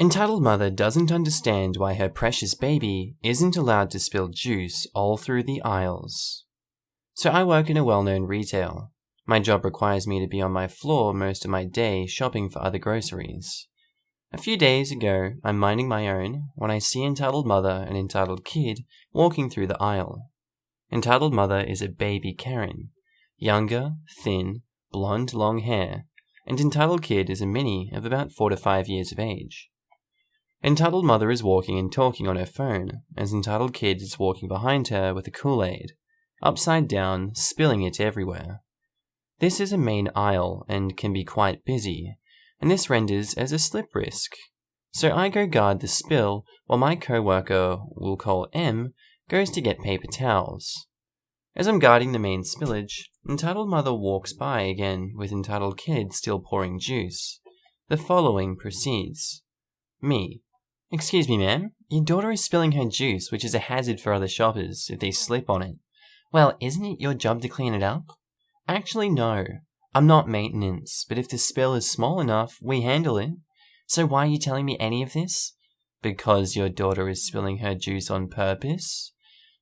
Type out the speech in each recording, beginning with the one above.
Entitled mother doesn't understand why her precious baby isn't allowed to spill juice all through the aisles. So I work in a well-known retail. My job requires me to be on my floor most of my day shopping for other groceries. A few days ago, I'm minding my own when I see entitled mother and entitled kid walking through the aisle. Entitled mother is a baby Karen, younger, thin, blonde long hair, and entitled kid is a mini of about 4 to 5 years of age. Entitled mother is walking and talking on her phone, as entitled kid is walking behind her with a Kool-Aid, upside down, spilling it everywhere. This is a main aisle and can be quite busy, and this renders as a slip risk. So I go guard the spill while my co-worker, we'll call M, goes to get paper towels. As I'm guarding the main spillage, entitled mother walks by again with entitled kid still pouring juice. The following proceeds. Me. Excuse me, ma'am. Your daughter is spilling her juice, which is a hazard for other shoppers if they slip on it. Well, isn't it your job to clean it up? Actually, no. I'm not maintenance, but if the spill is small enough, we handle it. So why are you telling me any of this? Because your daughter is spilling her juice on purpose?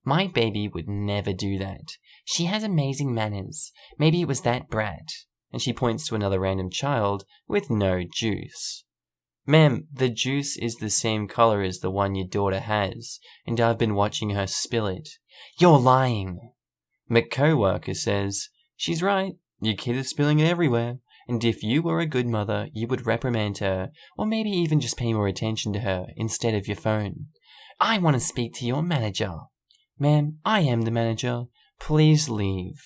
My baby would never do that. She has amazing manners. Maybe it was that brat. And she points to another random child with no juice. Ma'am, the juice is the same color as the one your daughter has, and I've been watching her spill it. You're lying! My co-worker says, she's right, your kid is spilling it everywhere, and if you were a good mother, you would reprimand her, or maybe even just pay more attention to her instead of your phone. I want to speak to your manager. Ma'am, I am the manager. Please leave.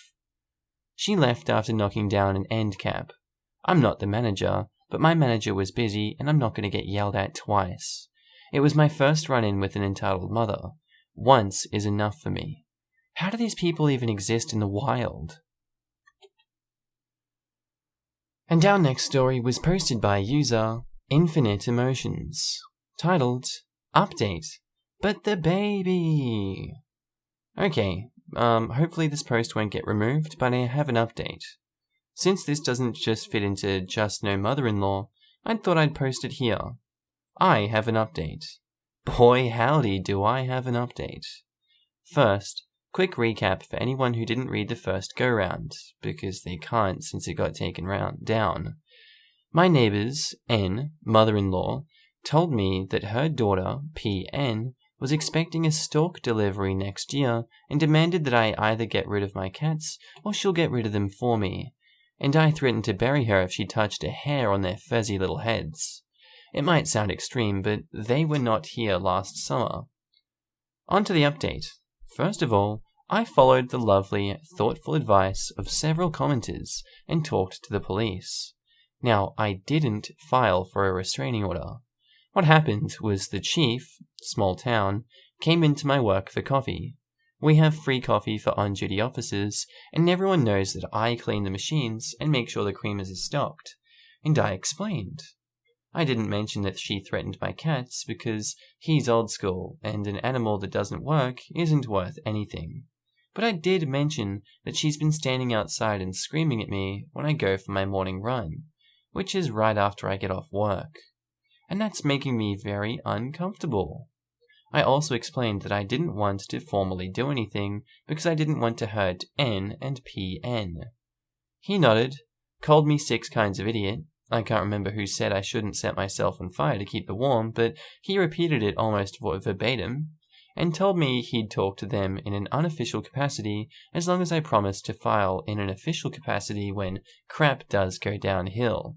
She left after knocking down an end cap. I'm not the manager, but my manager was busy and I'm not going to get yelled at twice. It was my first run-in with an entitled mother. Once is enough for me. How do these people even exist in the wild? And our next story was posted by user Infinite Emotions, titled, Update, but the baby. Okay, hopefully this post won't get removed, but I have an update. Since this doesn't just fit into just no mother-in-law, I thought I'd post it here. I have an update. Boy howdy do I have an update. First, quick recap for anyone who didn't read the first go-round, because they can't since it got taken down. My neighbors, N, mother-in-law, told me that her daughter, PN, was expecting a stork delivery next year and demanded that I either get rid of my cats or she'll get rid of them for me, and I threatened to bury her if she touched a hair on their fuzzy little heads. It might sound extreme, but they were not here last summer. On to the update. First of all, I followed the lovely, thoughtful advice of several commenters and talked to the police. Now, I didn't file for a restraining order. What happened was the chief, small town, came into my work for coffee. We have free coffee for on-duty officers, and everyone knows that I clean the machines and make sure the creamers are stocked. And I explained. I didn't mention that she threatened my cats because he's old school, and an animal that doesn't work isn't worth anything. But I did mention that she's been standing outside and screaming at me when I go for my morning run, which is right after I get off work. And that's making me very uncomfortable. I also explained that I didn't want to formally do anything because I didn't want to hurt N and PN. He nodded, called me 6 kinds of idiot. I can't remember who said I shouldn't set myself on fire to keep it warm, but he repeated it almost verbatim, and told me he'd talk to them in an unofficial capacity as long as I promised to file in an official capacity when crap does go downhill.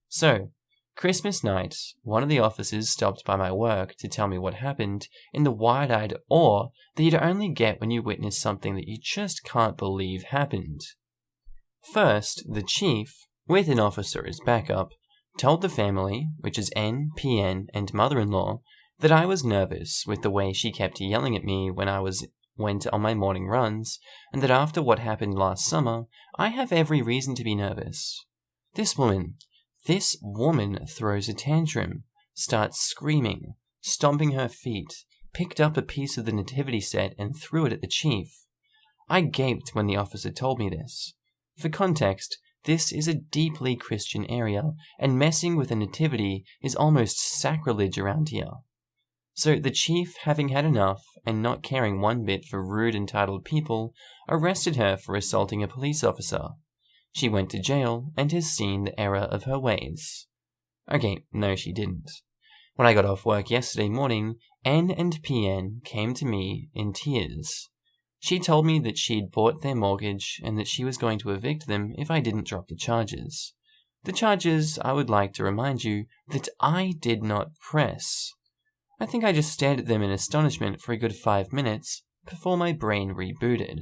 So, Christmas night, one of the officers stopped by my work to tell me what happened in the wide-eyed awe that you'd only get when you witness something that you just can't believe happened. First, the chief, with an officer as backup, told the family, which is N, PN, and mother-in-law, that I was nervous with the way she kept yelling at me when I went on my morning runs, and that after what happened last summer, I have every reason to be nervous. This woman throws a tantrum, starts screaming, stomping her feet, picked up a piece of the nativity set and threw it at the chief. I gaped when the officer told me this. For context, This is a deeply Christian area, and messing with a nativity is almost sacrilege around here. So the chief, having had enough and not caring one bit for rude entitled people, arrested her for assaulting a police officer. She went to jail and has seen the error of her ways. Okay, no she didn't. When I got off work yesterday morning, N and PN came to me in tears. She told me that she'd bought their mortgage and that she was going to evict them if I didn't drop the charges. The charges, I would like to remind you, that I did not press. I think I just stared at them in astonishment for a good 5 minutes before my brain rebooted.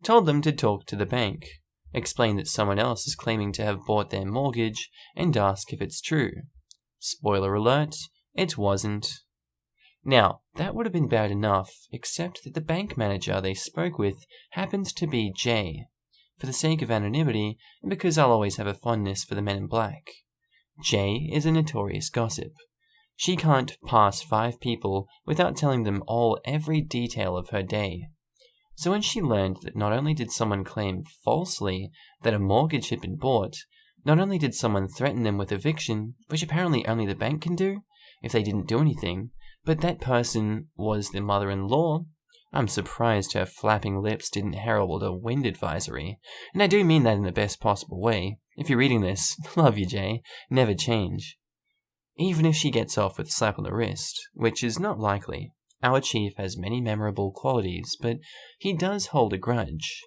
Told them to talk to the bank, explain that someone else is claiming to have bought their mortgage, and ask if it's true. Spoiler alert, it wasn't. Now, that would have been bad enough, except that the bank manager they spoke with happened to be Jay. For the sake of anonymity, and because I'll always have a fondness for the men in black. Jay is a notorious gossip. She can't pass 5 people without telling them all every detail of her day. So when she learned that not only did someone claim falsely that a mortgage had been bought, not only did someone threaten them with eviction, which apparently only the bank can do, if they didn't do anything, but that person was the mother-in-law, I'm surprised her flapping lips didn't herald a wind advisory. And I do mean that in the best possible way. If you're reading this, love you, Jay. Never change. Even if she gets off with a slap on the wrist, which is not likely. Our chief has many memorable qualities, but he does hold a grudge.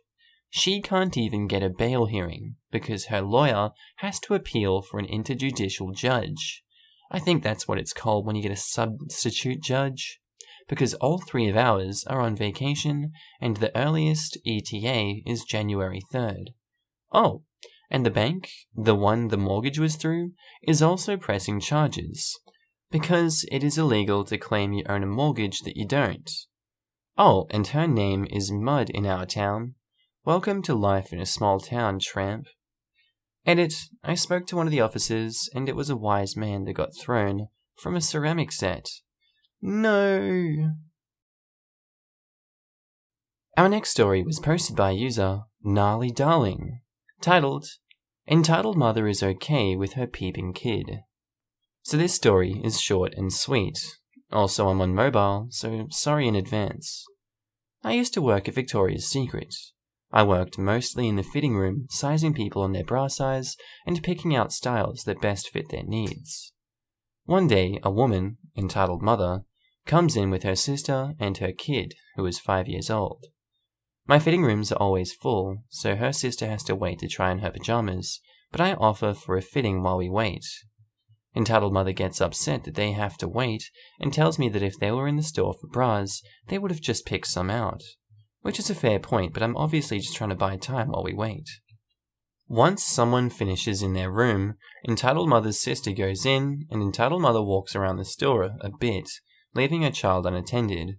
She can't even get a bail hearing, because her lawyer has to appeal for an interjudicial judge. I think that's what it's called when you get a substitute judge. Because all 3 of ours are on vacation, and the earliest ETA is January 3rd. Oh, and the bank, the one the mortgage was through, is also pressing charges. Because it is illegal to claim you own a mortgage that you don't. Oh, and her name is Mud in our town. Welcome to life in a small town, tramp. Edit, I spoke to one of the officers, and it was a wise man that got thrown from a ceramic set. No. Our next story was posted by user Gnarly Darling, titled, Entitled Mother is Okay with Her Peeping Kid. So this story is short and sweet. Also, I'm on mobile, so sorry in advance. I used to work at Victoria's Secret. I worked mostly in the fitting room, sizing people on their bra size and picking out styles that best fit their needs. One day, a woman, entitled Mother, comes in with her sister and her kid, who is 5 years old. My fitting rooms are always full, so her sister has to wait to try on her pajamas, but I offer for a fitting while we wait. Entitled Mother gets upset that they have to wait and tells me that if they were in the store for bras, they would have just picked some out. Which is a fair point, but I'm obviously just trying to buy time while we wait. Once someone finishes in their room, Entitled Mother's sister goes in, and Entitled Mother walks around the store a bit, leaving her child unattended.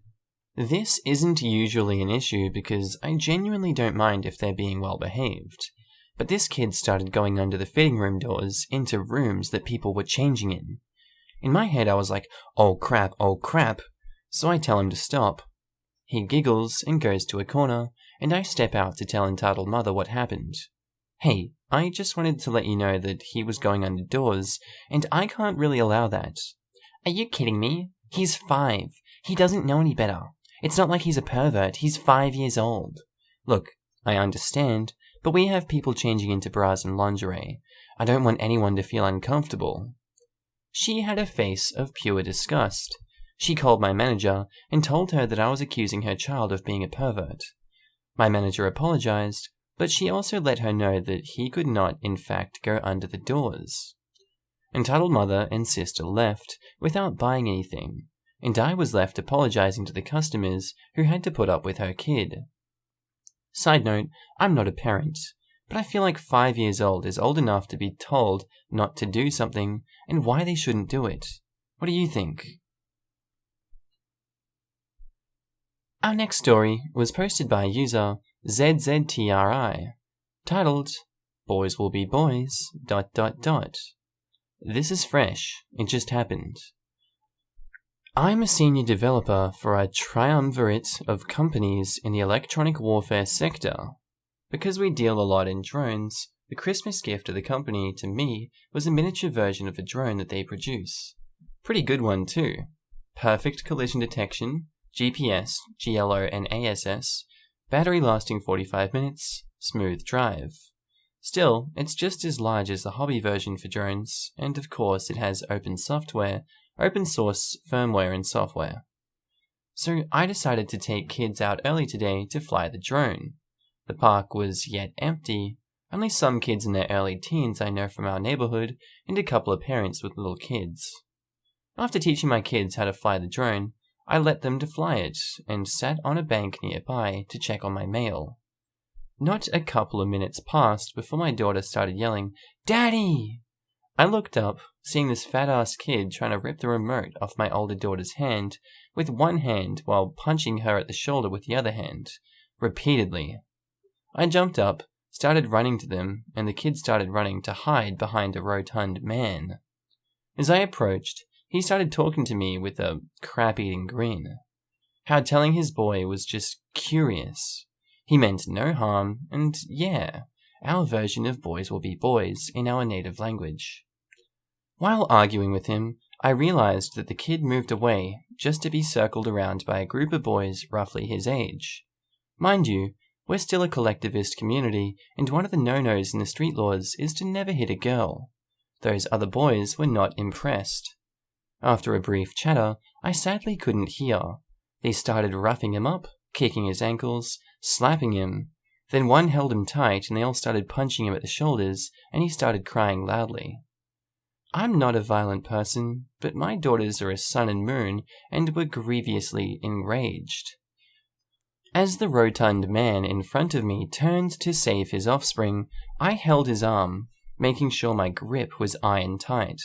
This isn't usually an issue because I genuinely don't mind if they're being well behaved. But this kid started going under the fitting room doors into rooms that people were changing in. In my head I was like, oh crap, so I tell him to stop. He giggles and goes to a corner, and I step out to tell Entitled Mother what happened. Hey, I just wanted to let you know that he was going under doors, and I can't really allow that. Are you kidding me? He's 5. He doesn't know any better. It's not like he's a pervert. He's 5 years old. Look, I understand, but we have people changing into bras and lingerie. I don't want anyone to feel uncomfortable. She had a face of pure disgust. She called my manager and told her that I was accusing her child of being a pervert. My manager apologized, but she also let her know that he could not, in fact, go under the doors. Entitled Mother and sister left without buying anything, and I was left apologizing to the customers who had to put up with her kid. Side note, I'm not a parent, but I feel like 5 years old is old enough to be told not to do something and why they shouldn't do it. What do you think? Our next story was posted by user ZZTRI, titled, Boys Will Be Boys, ... This is fresh, it just happened. I'm a senior developer for a triumvirate of companies in the electronic warfare sector. Because we deal a lot in drones, The Christmas gift of the company to me was a miniature version of a drone that they produce. Pretty good one too. Perfect collision detection, GPS, GLO and ASS, battery lasting 45 minutes, smooth drive. Still, it's just as large as the hobby version for drones, and of course it has open software, open source firmware and software. So I decided to take kids out early today to fly the drone. The park was yet empty, only some kids in their early teens I know from our neighborhood, and a couple of parents with little kids. After teaching my kids how to fly the drone, I let them to fly it, and sat on a bank nearby to check on my mail. Not a couple of minutes passed before my daughter started yelling, "Daddy!" I looked up, seeing this fat-ass kid trying to rip the remote off my older daughter's hand with one hand while punching her at the shoulder with the other hand, repeatedly. I jumped up, started running to them, and the kid started running to hide behind a rotund man. As I approached, he started talking to me with a crap-eating grin. How telling his boy was just curious. He meant no harm, and yeah, our version of boys will be boys in our native language. While arguing with him, I realized that the kid moved away just to be circled around by a group of boys roughly his age. Mind you, we're still a collectivist community, and one of the no-nos in the street laws is to never hit a girl. Those other boys were not impressed. After a brief chatter, I sadly couldn't hear. They started roughing him up, kicking his ankles, slapping him. Then one held him tight and they all started punching him at the shoulders, and he started crying loudly. I'm not a violent person, but my daughters are a sun and moon and were grievously enraged. As the rotund man in front of me turned to save his offspring, I held his arm, making sure my grip was iron tight.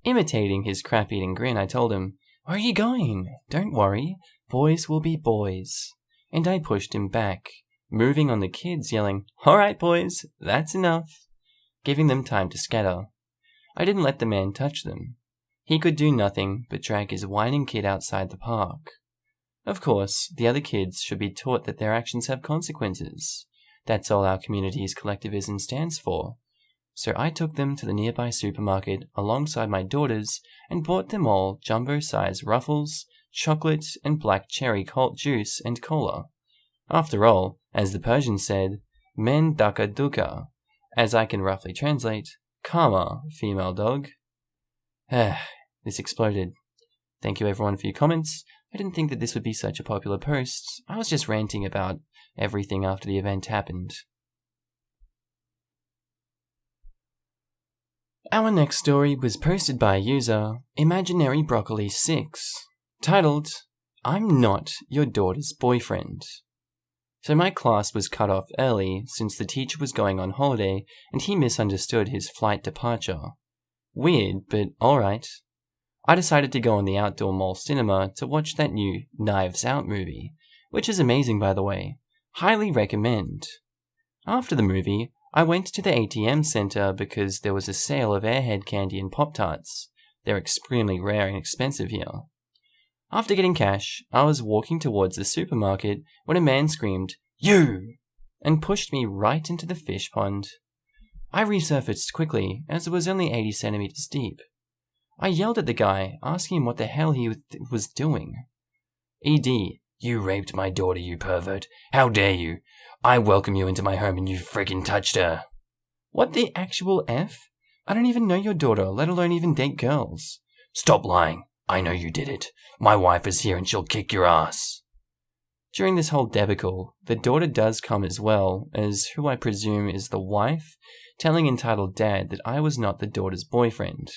Imitating his crap-eating grin, I told him, "Where are you going? Don't worry, boys will be boys." And I pushed him back, moving on the kids, yelling, "All right, boys, that's enough," giving them time to scatter. I didn't let the man touch them. He could do nothing but drag his whining kid outside the park. Of course, the other kids should be taught that their actions have consequences. That's all our community's collectivism stands for. So I took them to the nearby supermarket alongside my daughters and bought them all jumbo-size Ruffles, chocolate, and black cherry Colt juice and cola. After all, as the Persian said, "Men daka duka," as I can roughly translate, "Karma, female dog." This exploded. Thank you everyone for your comments. I didn't think that this would be such a popular post. I was just ranting about everything after the event happened. Our next story was posted by user Imaginary-Broccoli6, titled, "I'm not your daughter's boyfriend." So my class was cut off early since the teacher was going on holiday and he misunderstood his flight departure. Weird, but alright. I decided to go on the outdoor mall cinema to watch that new Knives Out movie, which is amazing by the way. Highly recommend. After the movie, I went to the ATM center because there was a sale of Airhead candy and Pop-Tarts. They're extremely rare and expensive here. After getting cash, I was walking towards the supermarket when a man screamed, "You!" and pushed me right into the fish pond. I resurfaced quickly, as it was only 80 centimeters deep. I yelled at the guy, asking him what the hell he was doing. "ED, you raped my daughter, you pervert. How dare you? I welcome you into my home and you freaking touched her." What the actual F? I don't even know your daughter, let alone even date girls. "Stop lying. I know you did it. My wife is here and she'll kick your ass." During this whole debacle, the daughter does come as well as who I presume is the wife, telling entitled dad that I was not the daughter's boyfriend.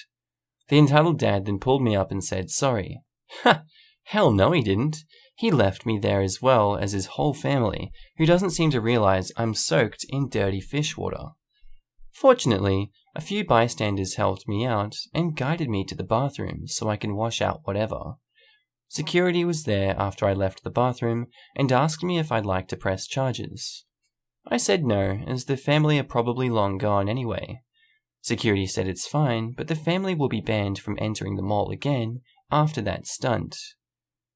The entitled dad then pulled me up and said sorry. Ha! Hell no he didn't. He left me there as well as his whole family, who doesn't seem to realize I'm soaked in dirty fish water. Fortunately, a few bystanders helped me out and guided me to the bathroom so I can wash out whatever. Security was there after I left the bathroom and asked me if I'd like to press charges. I said no, as the family are probably long gone anyway. Security said it's fine, but the family will be banned from entering the mall again after that stunt.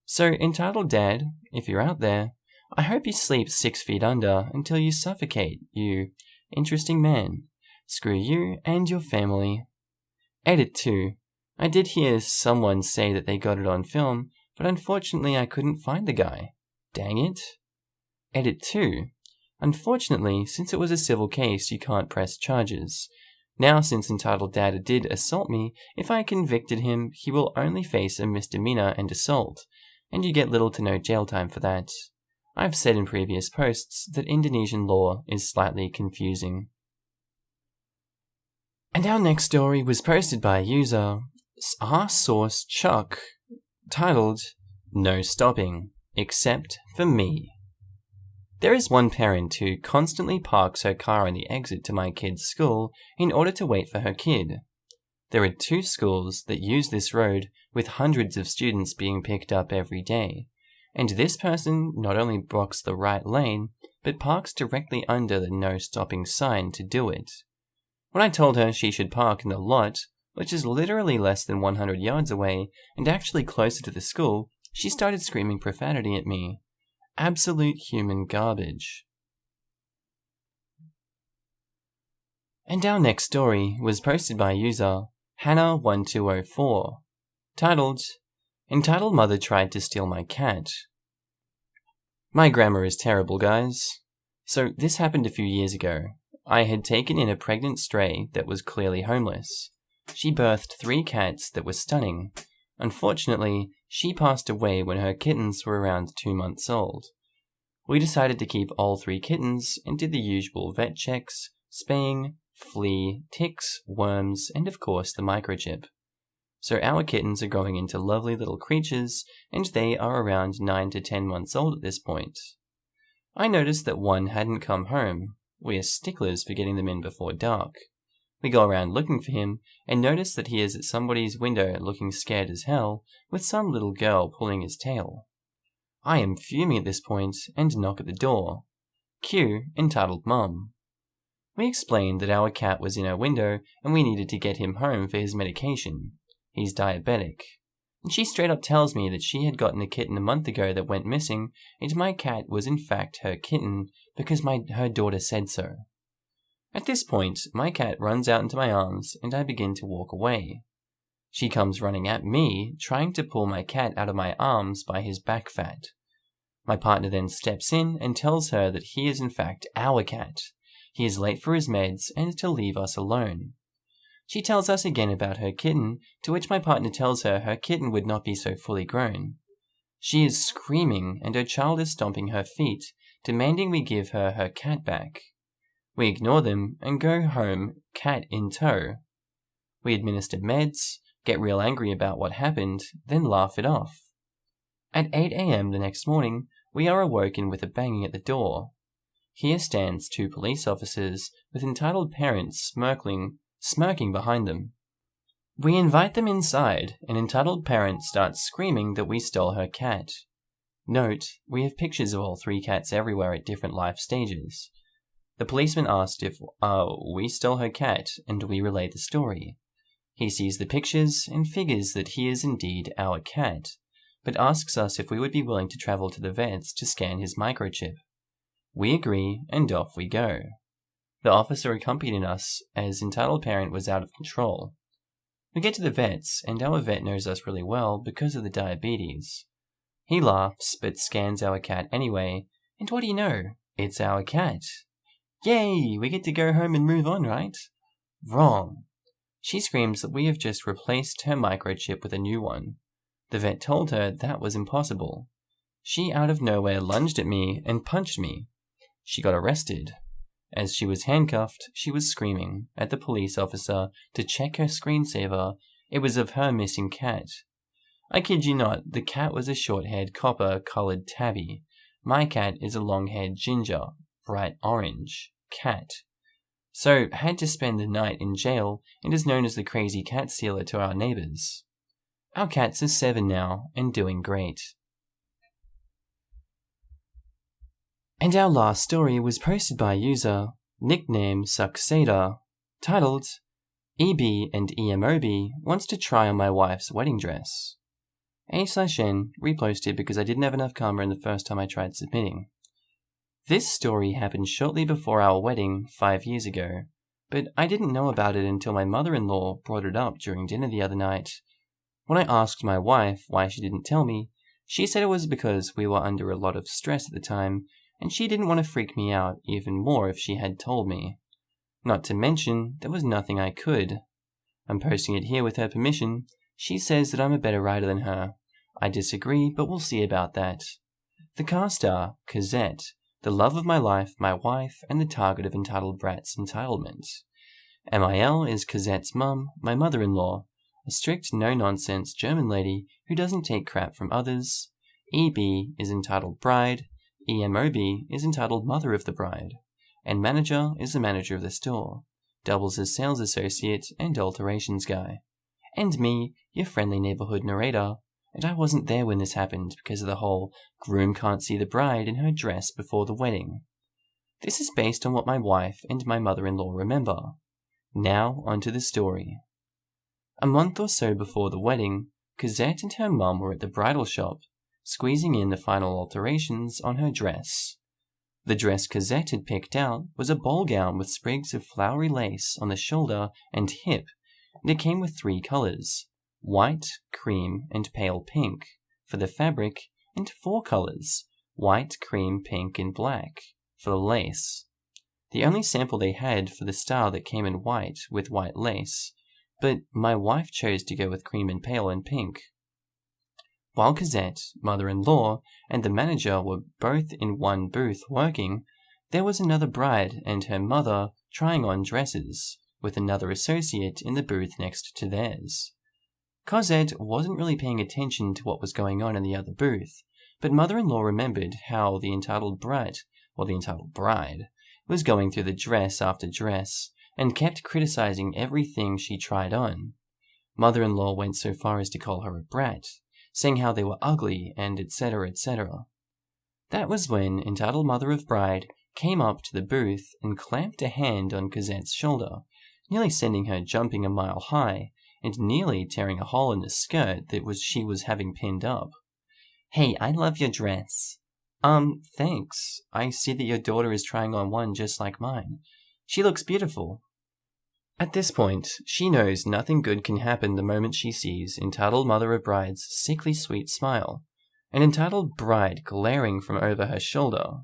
So, entitled dad, if you're out there, I hope you sleep 6 feet under until you suffocate, you interesting man. Screw you and your family. Edit 2. I did hear someone say that they got it on film, but unfortunately I couldn't find the guy. Dang it. Edit 2. Unfortunately, since it was a civil case, you can't press charges. Now, since Entitled Dad did assault me, if I convicted him, he will only face a misdemeanor and assault, and you get little to no jail time for that. I've said in previous posts that Indonesian law is slightly confusing. And our next story was posted by a user, rSourceChuck, titled, No Stopping, Except for Me. There is one parent who constantly parks her car on the exit to my kid's school in order to wait for her kid. There are 2 schools that use this road with hundreds of students being picked up every day, and this person not only blocks the right lane, but parks directly under the no stopping sign to do it. When I told her she should park in the lot, which is literally less than 100 yards away and actually closer to the school, she started screaming profanity at me. Absolute human garbage. And our next story was posted by user Hannah1204, titled, Entitled Mother Tried to Steal My Cat. My grammar is terrible, guys. So this happened a few years ago. I had taken in a pregnant stray that was clearly homeless. She birthed 3 cats that were stunning. Unfortunately, she passed away when her kittens were around 2 months old. We decided to keep all 3 kittens and did the usual vet checks, spaying, flea, ticks, worms, and of course the microchip. So our kittens are growing into lovely little creatures, and they are around 9 to 10 months old at this point. I noticed that one hadn't come home. We are sticklers for getting them in before dark. We go around looking for him, and notice that he is at somebody's window looking scared as hell, with some little girl pulling his tail. I am fuming at this point, and knock at the door. Cue Entitled Mum. We explained that our cat was in our window, and we needed to get him home for his medication. He's diabetic. And she straight up tells me that she had gotten a kitten a month ago that went missing, and my cat was in fact her kitten, because her daughter said so. At this point, my cat runs out into my arms, and I begin to walk away. She comes running at me, trying to pull my cat out of my arms by his back fat. My partner then steps in and tells her that he is in fact our cat. He is late for his meds and to leave us alone. She tells us again about her kitten, to which my partner tells her her kitten would not be so fully grown. She is screaming, and her child is stomping her feet, demanding we give her her cat back. We ignore them and go home, cat in tow. We administer meds, get real angry about what happened, then laugh it off. At 8 a.m. the next morning, we are awoken with a banging at the door. Here stands 2 police officers with entitled parents smirking behind them. We invite them inside, and entitled parent starts screaming that we stole her cat. Note, we have pictures of all 3 cats everywhere at different life stages. The policeman asked if we stole her cat, and we relay the story. He sees the pictures and figures that he is indeed our cat, but asks us if we would be willing to travel to the vets to scan his microchip. We agree, and off we go. The officer accompanied us, as entitled parent was out of control. We get to the vets, and our vet knows us really well because of the diabetes. He laughs, but scans our cat anyway, and what do you know? It's our cat. Yay! We get to go home and move on, right? Wrong. She screams that we have just replaced her microchip with a new one. The vet told her that was impossible. She out of nowhere lunged at me and punched me. She got arrested. As she was handcuffed, she was screaming at the police officer to check her screensaver. It was of her missing cat. I kid you not, the cat was a short-haired copper-colored tabby. My cat is a long-haired ginger, bright orange, cat. So, had to spend the night in jail and is known as the crazy cat stealer to our neighbors. Our cats are 7 now and doing great. And our last story was posted by user nickname Succeda, titled EB and EMOB wants to try on my wife's wedding dress. A/N reposted because I didn't have enough karma in the first time I tried submitting. This story happened shortly before our wedding 5 years ago, but I didn't know about it until my mother-in-law brought it up during dinner the other night. When I asked my wife why she didn't tell me, she said it was because we were under a lot of stress at the time, and she didn't want to freak me out even more if she had told me. Not to mention, there was nothing I could. I'm posting it here with her permission. She says that I'm a better writer than her. I disagree, but we'll see about that. The cast star, Cosette, the love of my life, my wife, and the target of Entitled Brat's entitlement. MIL is Cosette's mum, my mother-in-law, a strict, no-nonsense German lady who doesn't take crap from others. EB is Entitled Bride. EMOB is Entitled Mother of the Bride. And Manager is the manager of the store, doubles as sales associate and alterations guy. And me, your friendly neighborhood narrator, and I wasn't there when this happened because of the whole groom can't see the bride in her dress before the wedding. This is based on what my wife and my mother-in-law remember. Now onto the story. A month or so before the wedding, Cosette and her mum were at the bridal shop, squeezing in the final alterations on her dress. The dress Cosette had picked out was a ball gown with sprigs of flowery lace on the shoulder and hip, and it came with 3 colors, white, cream, and pale pink, for the fabric, and 4 colors, white, cream, pink, and black, for the lace. The only sample they had for the style that came in white with white lace, but my wife chose to go with cream and pale and pink. While Cosette, mother-in-law, and the manager were both in one booth working, there was another bride and her mother trying on dresses, with another associate in the booth next to theirs. Cosette wasn't really paying attention to what was going on in the other booth, but mother-in-law remembered how the entitled bride, was going through the dress after dress, and kept criticizing everything she tried on. Mother-in-law went so far as to call her a brat, saying how they were ugly, and etc., etc. That was when entitled mother of bride came up to the booth and clamped a hand on Cosette's shoulder, nearly sending her jumping a mile high, and nearly tearing a hole in the skirt that she was having pinned up. "Hey, I love your dress." Thanks. I see that your daughter is trying on one just like mine. She looks beautiful." At this point, she knows nothing good can happen the moment she sees entitled mother of bride's sickly sweet smile, and entitled bride glaring from over her shoulder.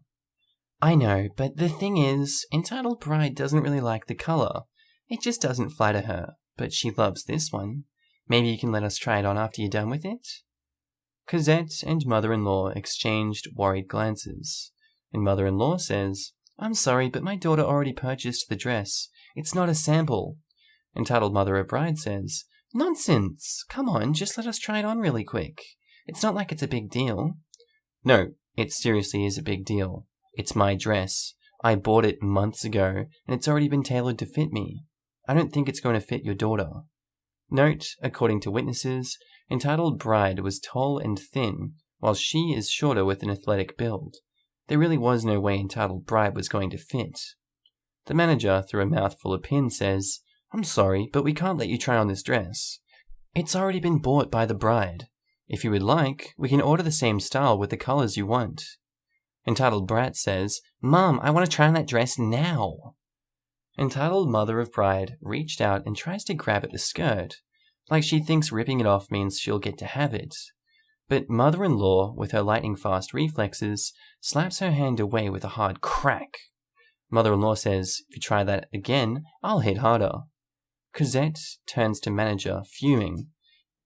"I know, but the thing is, entitled bride doesn't really like the color. It just doesn't flatter her, but she loves this one. Maybe you can let us try it on after you're done with it?" Cosette and mother-in-law exchanged worried glances, and mother-in-law says, "I'm sorry, but my daughter already purchased the dress. It's not a sample." Entitled mother of bride says, "Nonsense! Come on, just let us try it on really quick. It's not like it's a big deal." "No, it seriously is a big deal. It's my dress. I bought it months ago, and it's already been tailored to fit me. I don't think it's going to fit your daughter." Note, according to witnesses, entitled bride was tall and thin, while she is shorter with an athletic build. There really was no way entitled bride was going to fit. The manager, through a mouthful of pins, says, "I'm sorry, but we can't let you try on this dress. It's already been bought by the bride. If you would like, we can order the same style with the colors you want." Entitled brat says, "Mom, I want to try on that dress now." Entitled mother of bride reached out and tries to grab at the skirt, like she thinks ripping it off means she'll get to have it. But mother-in-law, with her lightning-fast reflexes, slaps her hand away with a hard crack. Mother-in-law says, "If you try that again, I'll hit harder." Cosette turns to manager, fuming.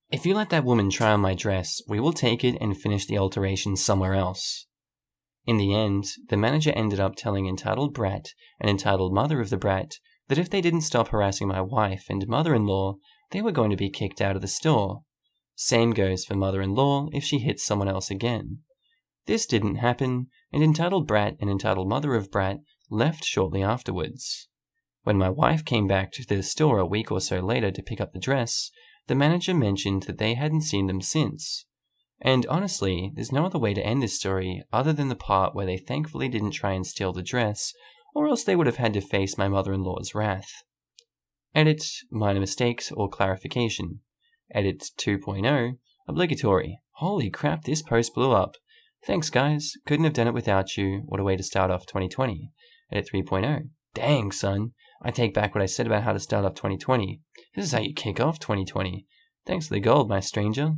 "If you let that woman try on my dress, we will take it and finish the alterations somewhere else." In the end, the manager ended up telling entitled brat and entitled mother of the brat that if they didn't stop harassing my wife and mother-in-law, they were going to be kicked out of the store. Same goes for mother-in-law if she hits someone else again. This didn't happen, and entitled brat and entitled mother of brat left shortly afterwards. When my wife came back to the store a week or so later to pick up the dress, the manager mentioned that they hadn't seen them since. And honestly, there's no other way to end this story other than the part where they thankfully didn't try and steal the dress, or else they would have had to face my mother-in-law's wrath. Edit, minor mistakes or clarification. Edit 2.0, obligatory. Holy crap, this post blew up. Thanks guys, couldn't have done it without you. What a way to start off 2020. Edit 3.0. Dang son, I take back what I said about how to start off 2020. This is how you kick off 2020. Thanks for the gold, my stranger.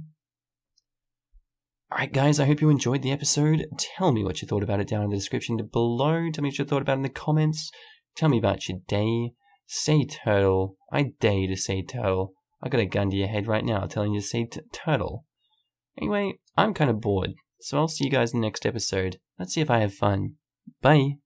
Alright guys, I hope you enjoyed the episode. Tell me what you thought about it down in the description below. Tell me what you thought about it in the comments. Tell me about your day. Say turtle. I dare you to say turtle. I got a gun to your head right now telling you to say turtle. Anyway, I'm kind of bored, so I'll see you guys in the next episode. Let's see if I have fun. Bye.